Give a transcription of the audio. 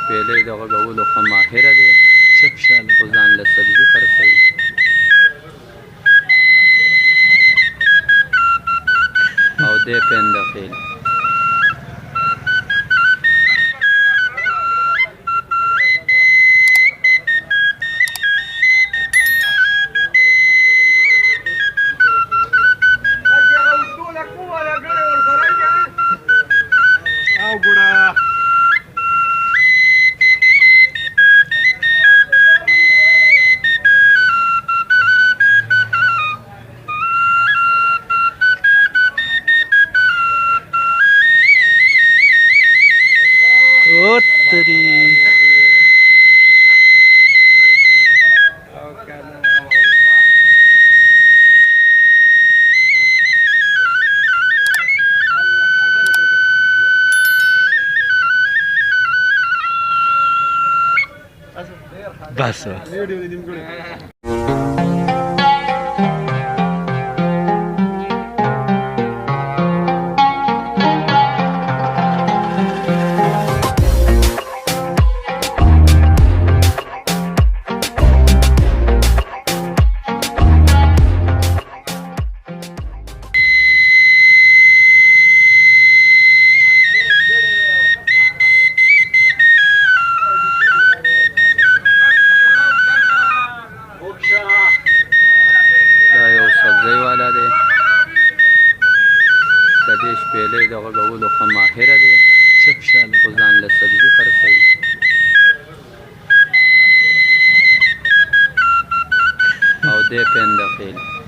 شپېلۍ د غږولو ښه ماهره دی، خو ځان له سبزي خرڅوي. او دی پنده خېل Otri. Basta. دا یو سبزی والا دی، د دې شپېلۍ د غږولو ښه ماهره دی، خو ځان له سبزي خرڅوي. او دی پنده خېل